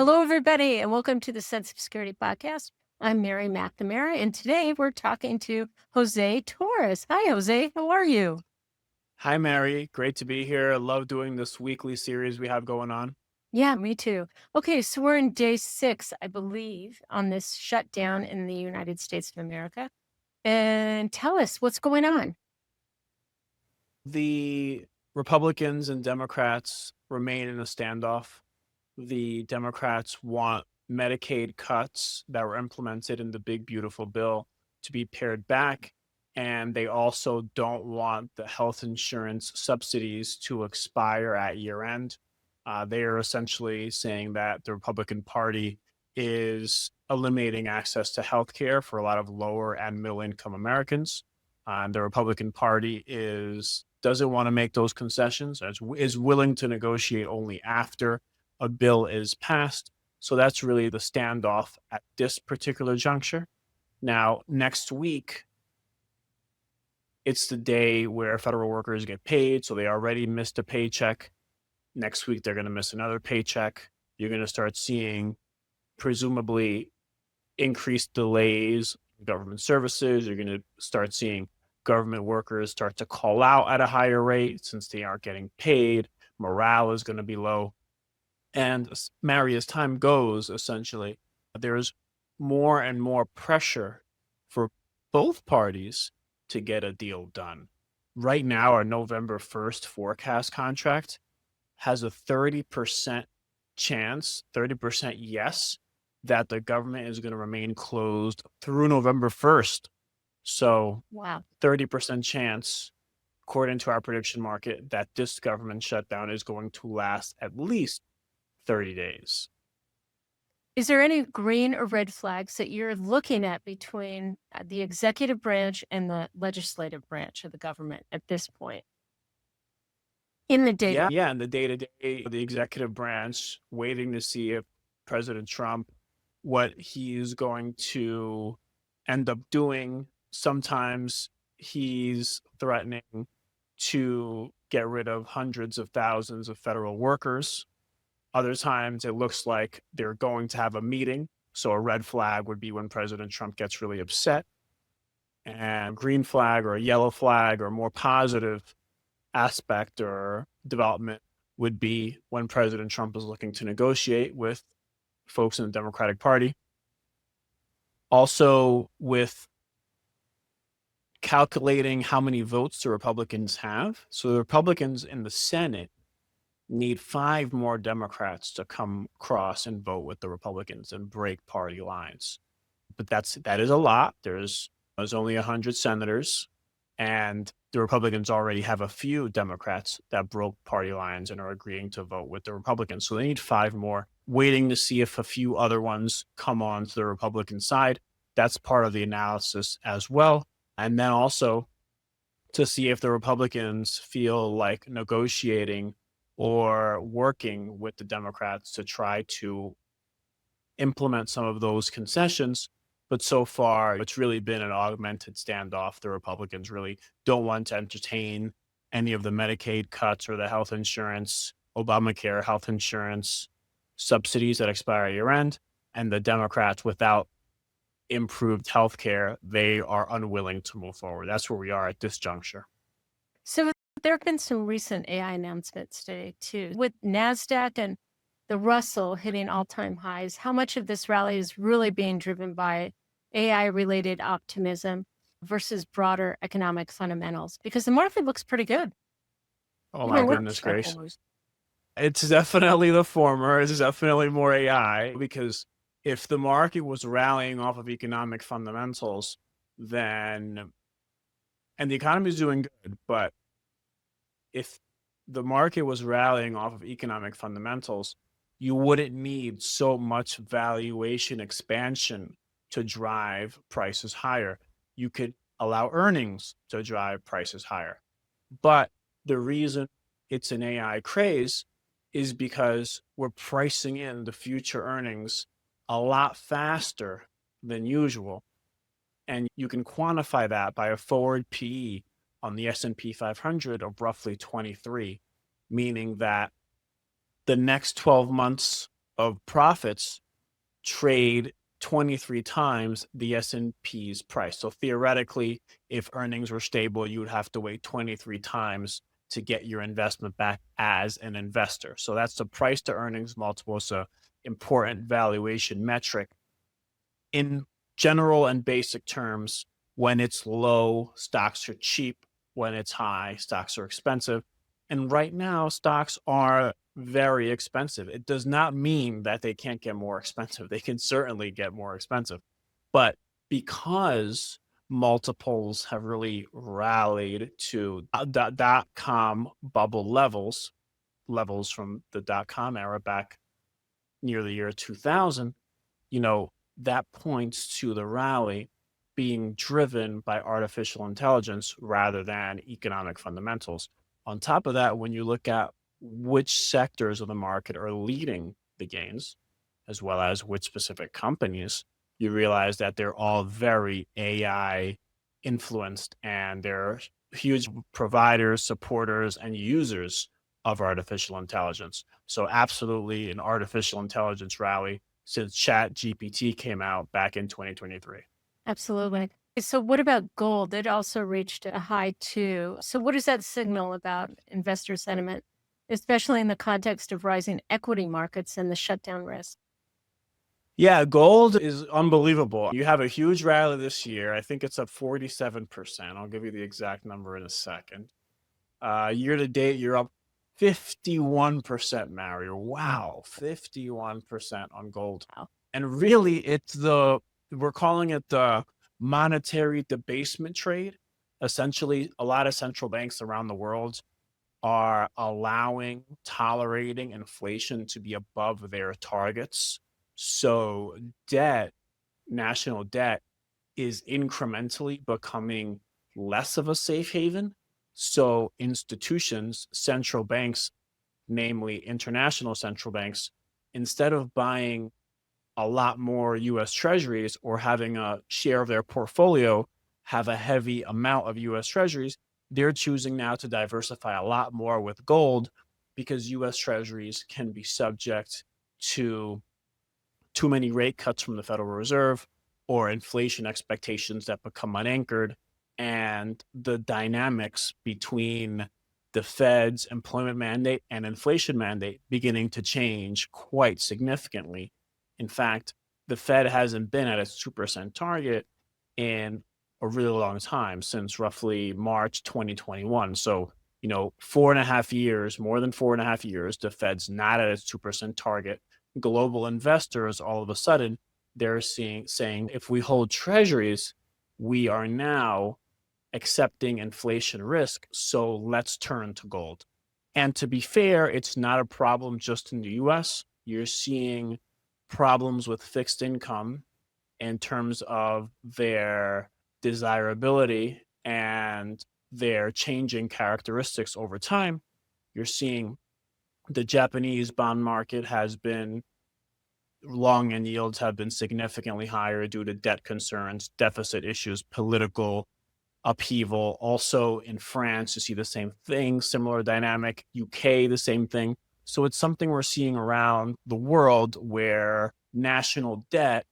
Hello, everybody, and welcome to the Sense of Security podcast. I'm Mary MacNamara, and today we're talking to Jose Torres. Hi, Jose. How are you? Hi, Mary. Great to be here. I love doing this weekly series we have going on. Yeah, me too. Okay, so we're in day 6, I believe, on this shutdown in the United States of America. And tell us what's going on. The Republicans and Democrats remain in a standoff. The Democrats want Medicaid cuts that were implemented in the big, beautiful bill to be pared back. And they also don't want the health insurance subsidies to expire at year end. They are essentially saying that the Republican Party is eliminating access to health care for a lot of lower and middle income Americans. The Republican Party doesn't want to make those concessions, is willing to negotiate only after a bill is passed. So that's really the standoff at this particular juncture. Now, next week, it's the day where federal workers get paid. So they already missed a paycheck. Next week, they're going to miss another paycheck. You're going to start seeing presumably increased delays in government services. You're going to start seeing government workers start to call out at a higher rate since they aren't getting paid. Morale is going to be low. And Mary, as time goes, essentially, there's more and more pressure for both parties to get a deal done. Right now, our November 1st forecast contract has a 30% chance, 30% yes, that the government is going to remain closed through November 1st. So, Wow. 30% chance, according to our prediction market, that this government shutdown is going to last at least 30 days. Is there any green or red flags that you're looking at between the executive branch and the legislative branch of the government at this point? In the data. Yeah, in the day-to-day, the executive branch waiting to see if President Trump, what he's going to end up doing. Sometimes he's threatening to get rid of hundreds of thousands of federal workers. Other times it looks like they're going to have a meeting. So a red flag would be when President Trump gets really upset. And a green flag or a yellow flag or more positive aspect or development would be when President Trump is looking to negotiate with folks in the Democratic Party. Also, with calculating how many votes the Republicans have. So the Republicans in the Senate need 5 more Democrats to come across and vote with the Republicans and break party lines. But that is a lot. There's only 100 senators, and the Republicans already have a few Democrats that broke party lines and are agreeing to vote with the Republicans. So they need 5 more, waiting to see if a few other ones come on to the Republican side. That's part of the analysis as well. And then also to see if the Republicans feel like negotiating or working with the Democrats to try to implement some of those concessions. But so far, it's really been an augmented standoff. The Republicans really don't want to entertain any of the Medicaid cuts or the health insurance, Obamacare health insurance subsidies that expire at year end. And the Democrats, without improved health care, they are unwilling to move forward. That's where we are at this juncture. So there have been some recent AI announcements today, too, with NASDAQ and the Russell hitting all-time highs. How much of this rally is really being driven by AI-related optimism versus broader economic fundamentals? Because the market looks pretty good. Oh, my goodness gracious. Shareholders. It's definitely the former. It's definitely more AI, because if the market was rallying off of economic fundamentals, then, and the economy is doing good, but if the market was rallying off of economic fundamentals, you wouldn't need so much valuation expansion to drive prices higher. You could allow earnings to drive prices higher. But the reason it's an AI craze is because we're pricing in the future earnings a lot faster than usual. And you can quantify that by a forward PE on the S&P 500 of roughly 23, meaning that the next 12 months of profits trade 23 times the S&P's price. So theoretically, if earnings were stable, you would have to wait 23 times to get your investment back as an investor. So that's the price to earnings multiple. It's an important valuation metric. In general and basic terms, when it's low, stocks are cheap. When it's high, stocks are expensive. And right now, stocks are very expensive. It does not mean that they can't get more expensive. They can certainly get more expensive. But because multiples have really rallied to dot-com bubble levels from the dot-com era back near the year 2000, that points to the rally being driven by artificial intelligence rather than economic fundamentals. On top of that, when you look at which sectors of the market are leading the gains, as well as which specific companies, you realize that they're all very AI influenced and they're huge providers, supporters, and users of artificial intelligence. So absolutely an artificial intelligence rally since Chat GPT came out back in 2023. Absolutely. So what about gold? It also reached a high too. So what does that signal about investor sentiment, especially in the context of rising equity markets and the shutdown risk? Yeah, gold is unbelievable. You have a huge rally this year. I think it's up 47%. I'll give you the exact number in a second. Year to date, you're up 51%, Mario. Wow, 51% on gold. Wow. And really, we're calling it the monetary debasement trade. Essentially, a lot of central banks around the world are tolerating inflation to be above their targets. So national debt is incrementally becoming less of a safe haven. So institutions, central banks, namely international central banks, instead of buying a lot more US treasuries or having a share of their portfolio have a heavy amount of US treasuries, they're choosing now to diversify a lot more with gold because US treasuries can be subject to too many rate cuts from the Federal Reserve or inflation expectations that become unanchored, and the dynamics between the Fed's employment mandate and inflation mandate beginning to change quite significantly. In fact, the Fed hasn't been at its 2% target in a really long time, since roughly March 2021. So, 4.5 years, more than 4.5 years, the Fed's not at its 2% target. Global investors, all of a sudden, they're saying if we hold treasuries, we are now accepting inflation risk. So let's turn to gold. And to be fair, it's not a problem just in the US. You're seeing problems with fixed income in terms of their desirability and their changing characteristics over time. You're seeing the Japanese bond market has been long and yields have been significantly higher due to debt concerns, deficit issues, political upheaval. Also in France, you see the same thing, similar dynamic. UK, the same thing. So it's something we're seeing around the world where national debt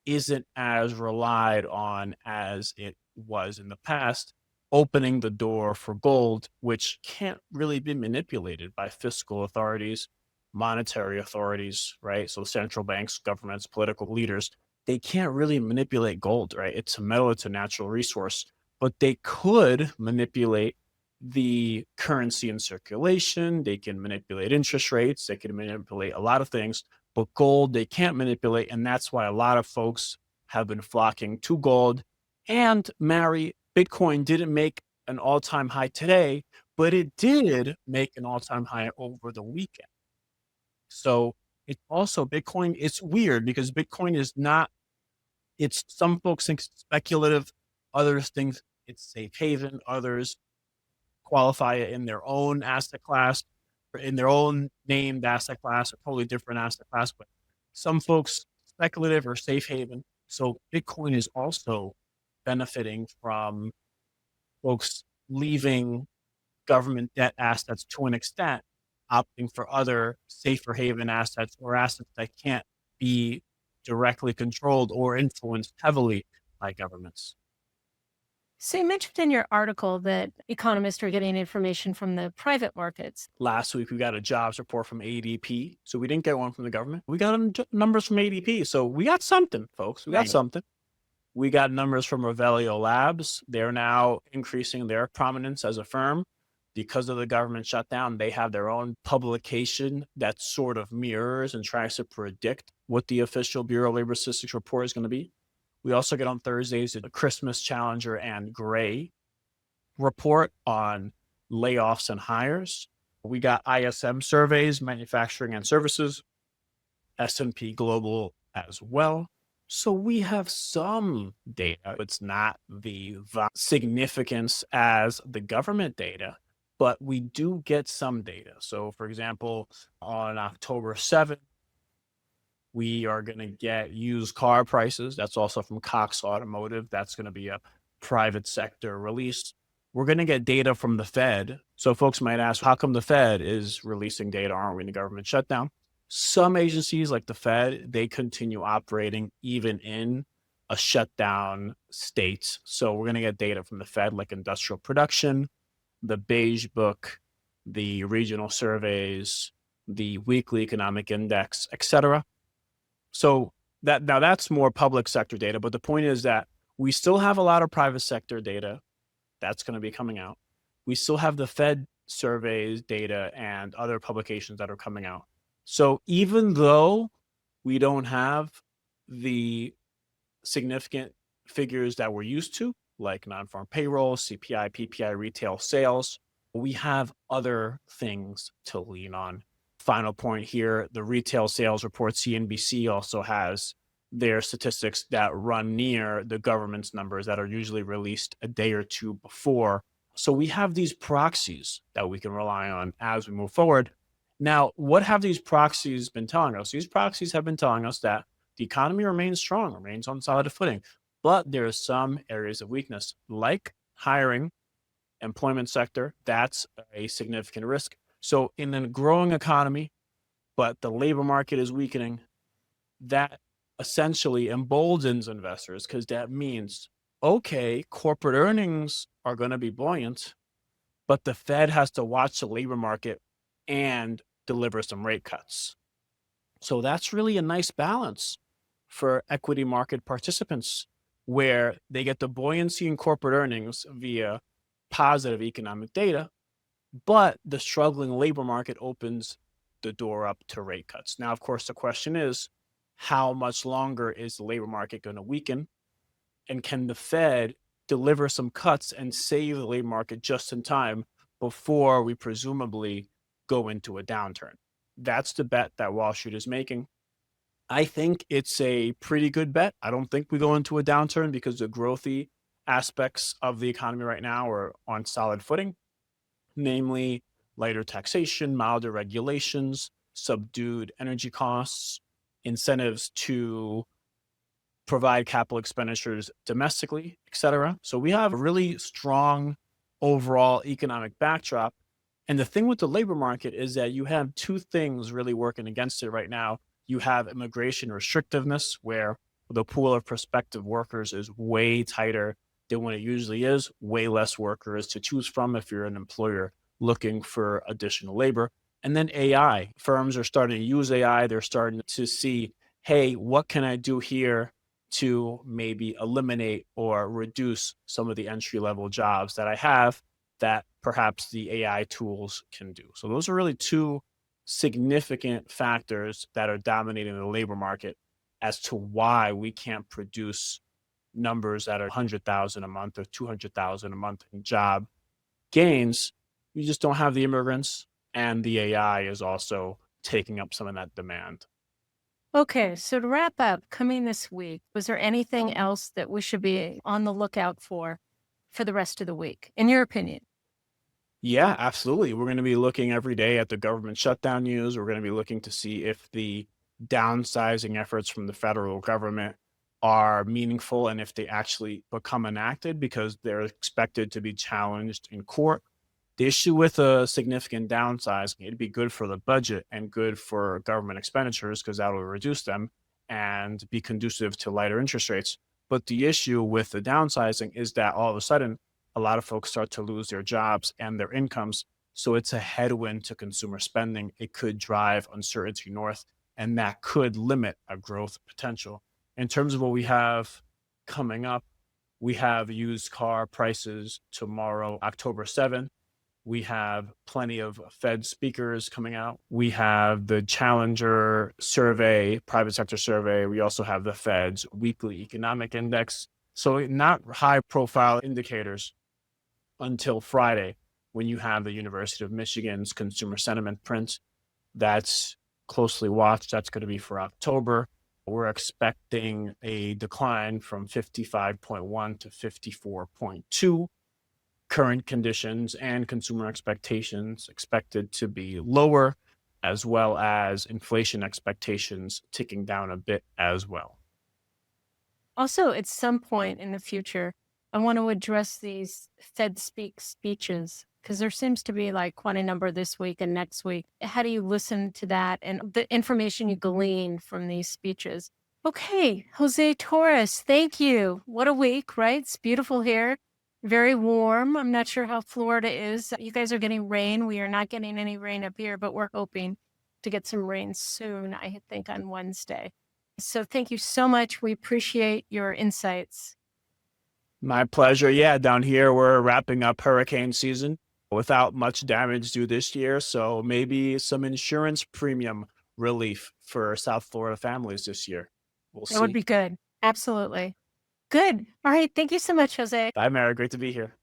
isn't as relied on as it was in the past, opening the door for gold, which can't really be manipulated by fiscal authorities, monetary authorities, right? So central banks, governments, political leaders, they can't really manipulate gold, right? It's a metal, it's a natural resource, but they could manipulate the currency in circulation. They can manipulate interest rates. They can manipulate a lot of things, but gold, they can't manipulate. And that's why a lot of folks have been flocking to gold. And Bitcoin didn't make an all-time high today, but it did make an all-time high over the weekend. So it's also Bitcoin. It's weird because Bitcoin is not, some folks think it's speculative, others think it's safe haven, others qualify it in their own asset class, or in their own named asset class, a totally different asset class. But some folks speculative or safe haven. So Bitcoin is also benefiting from folks leaving government debt assets to an extent opting for other safer haven assets or assets that can't be directly controlled or influenced heavily by governments. So you mentioned in your article that economists are getting information from the private markets. Last week, we got a jobs report from ADP. So we didn't get one from the government. We got numbers from ADP. So we got something, folks. We got Right. something. We got numbers from Revelio Labs. They're now increasing their prominence as a firm because of the government shutdown. They have their own publication that sort of mirrors and tries to predict what the official Bureau of Labor Statistics report is going to be. We also get on Thursdays the Christmas Challenger and Gray report on layoffs and hires. We got ISM surveys, manufacturing and services, S&P Global as well. So we have some data. It's not the significance as the government data, but we do get some data. So for example, on October 7th, we are going to get used car prices. That's also from Cox Automotive. That's going to be a private sector release. We're going to get data from the Fed. So folks might ask, how come the Fed is releasing data? Aren't we in a government shutdown? Some agencies like the Fed, they continue operating even in a shutdown state. So we're going to get data from the Fed, like industrial production, the Beige Book, the regional surveys, the weekly economic index, et cetera. So that's more public sector data. But the point is that we still have a lot of private sector data that's going to be coming out. We still have the Fed surveys data and other publications that are coming out. So even though we don't have the significant figures that we're used to, like non-farm payroll, CPI, PPI, retail sales, we have other things to lean on. Final point here, the retail sales report, CNBC also has their statistics that run near the government's numbers that are usually released a day or two before. So we have these proxies that we can rely on as we move forward. Now, what have these proxies been telling us? These proxies have been telling us that the economy remains strong, remains on solid footing, but there are some areas of weakness, like hiring, employment sector. That's a significant risk. So in a growing economy, but the labor market is weakening, that essentially emboldens investors because that means, okay, corporate earnings are going to be buoyant, but the Fed has to watch the labor market and deliver some rate cuts. So that's really a nice balance for equity market participants where they get the buoyancy in corporate earnings via positive economic data, but the struggling labor market opens the door up to rate cuts. Now, of course, the question is, how much longer is the labor market going to weaken? And can the Fed deliver some cuts and save the labor market just in time before we presumably go into a downturn? That's the bet that Wall Street is making. I think it's a pretty good bet. I don't think we go into a downturn because the growthy aspects of the economy right now are on solid footing, namely lighter taxation, milder regulations, subdued energy costs, incentives to provide capital expenditures domestically, et cetera. So we have a really strong overall economic backdrop. And the thing with the labor market is that you have two things really working against it right now. You have immigration restrictiveness, where the pool of prospective workers is way tighter than what it usually is, way less workers to choose from if you're an employer looking for additional labor. And then AI. Firms are starting to use AI. They're starting to see, hey, what can I do here to maybe eliminate or reduce some of the entry-level jobs that I have that perhaps the AI tools can do. So those are really two significant factors that are dominating the labor market as to why we can't produce numbers that are 100,000 a month or 200,000 a month in job gains. You just don't have the immigrants, and the AI is also taking up some of that demand. Okay, so to wrap up, coming this week, was there anything else that we should be on the lookout for the rest of the week, in your opinion? Yeah, absolutely. We're going to be looking every day at the government shutdown news. We're going to be looking to see if the downsizing efforts from the federal government are meaningful and if they actually become enacted, because they're expected to be challenged in court. The issue with a significant downsizing, it'd be good for the budget and good for government expenditures because that will reduce them and be conducive to lighter interest rates. But the issue with the downsizing is that all of a sudden, a lot of folks start to lose their jobs and their incomes. So it's a headwind to consumer spending. It could drive uncertainty north, and that could limit a growth potential. In terms of what we have coming up, we have used car prices tomorrow, October 7th. We have plenty of Fed speakers coming out. We have the Challenger survey, private sector survey. We also have the Fed's weekly economic index. So not high profile indicators until Friday, when you have the University of Michigan's consumer sentiment print. That's closely watched. That's going to be for October. We're expecting a decline from 55.1 to 54.2. Current conditions and consumer expectations expected to be lower, as well as inflation expectations ticking down a bit as well. Also, at some point in the future, I want to address these Fed speeches because there seems to be like quite a number this week and next week. How do you listen to that and the information you glean from these speeches? Okay, Jose Torres, thank you. What a week, right? It's beautiful here. Very warm. I'm not sure how Florida is. You guys are getting rain. We are not getting any rain up here, but we're hoping to get some rain soon, I think on Wednesday. So thank you so much. We appreciate your insights. My pleasure. Yeah, down here, we're wrapping up hurricane season without much damage due this year. So maybe some insurance premium relief for South Florida families this year. We'll see. That would be good. Absolutely. Good. All right. Thank you so much, Jose. Bye, Mara. Great to be here.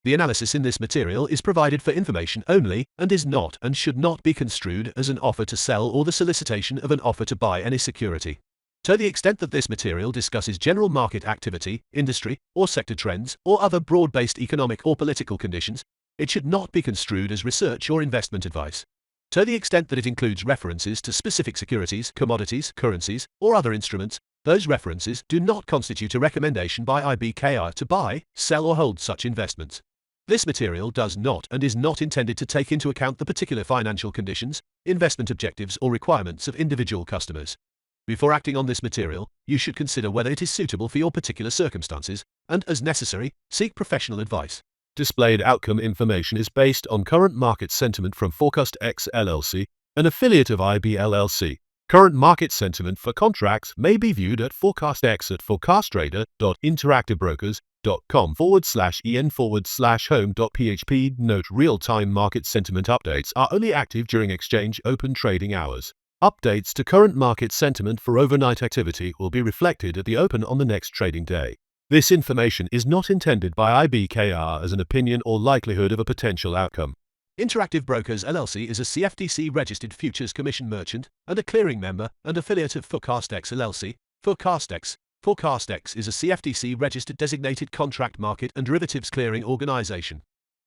The analysis in this material is provided for information only and is not and should not be construed as an offer to sell or the solicitation of an offer to buy any security. To the extent that this material discusses general market activity, industry, or sector trends, or other broad-based economic or political conditions, it should not be construed as research or investment advice. To the extent that it includes references to specific securities, commodities, currencies, or other instruments, those references do not constitute a recommendation by IBKR to buy, sell, or hold such investments. This material does not and is not intended to take into account the particular financial conditions, investment objectives, or requirements of individual customers. Before acting on this material, you should consider whether it is suitable for your particular circumstances, and, as necessary, seek professional advice. Displayed outcome information is based on current market sentiment from ForecastX LLC, an affiliate of IB LLC. Current market sentiment for contracts may be viewed at ForecastX at forecasttrader.interactivebrokers.com/en/home.php. Note: real-time market sentiment updates are only active during exchange open trading hours. Updates to current market sentiment for overnight activity will be reflected at the open on the next trading day. This information is not intended by IBKR as an opinion or likelihood of a potential outcome. Interactive Brokers LLC is a CFTC registered futures commission merchant and a clearing member and affiliate of ForecastX LLC. ForecastX is a CFTC registered designated contract market and derivatives clearing organization.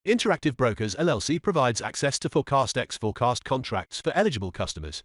Interactive Brokers LLC provides access to ForecastX forecast contracts for eligible customers.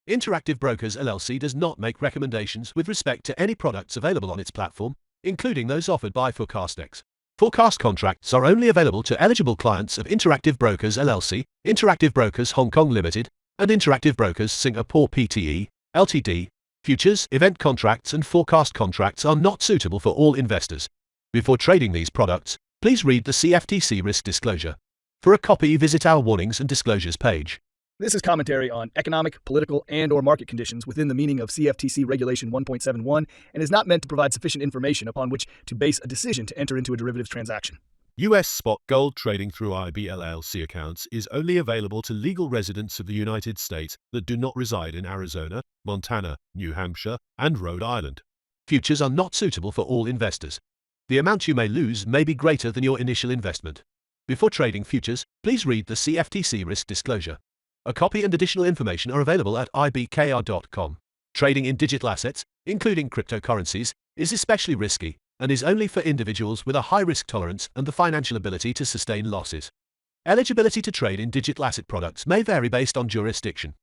Interactive Brokers LLC does not make recommendations with respect to any products available on its platform, including those offered by ForecastX. Forecast contracts are only available to eligible clients of Interactive Brokers LLC, Interactive Brokers Hong Kong Limited, and Interactive Brokers Singapore Pte. Ltd. Futures, event contracts, and forecast contracts are not suitable for all investors. Before trading these products, please read the CFTC Risk Disclosure. For a copy, visit our Warnings and Disclosures page. This is commentary on economic, political, and/or market conditions within the meaning of CFTC Regulation 1.71 and is not meant to provide sufficient information upon which to base a decision to enter into a derivatives transaction. U.S. spot gold trading through IB LLC accounts is only available to legal residents of the United States that do not reside in Arizona, Montana, New Hampshire, and Rhode Island. Futures are not suitable for all investors. The amount you may lose may be greater than your initial investment. Before trading futures, please read the CFTC Risk Disclosure. A copy and additional information are available at ibkr.com. Trading in digital assets, including cryptocurrencies, is especially risky and is only for individuals with a high risk tolerance and the financial ability to sustain losses. Eligibility to trade in digital asset products may vary based on jurisdiction.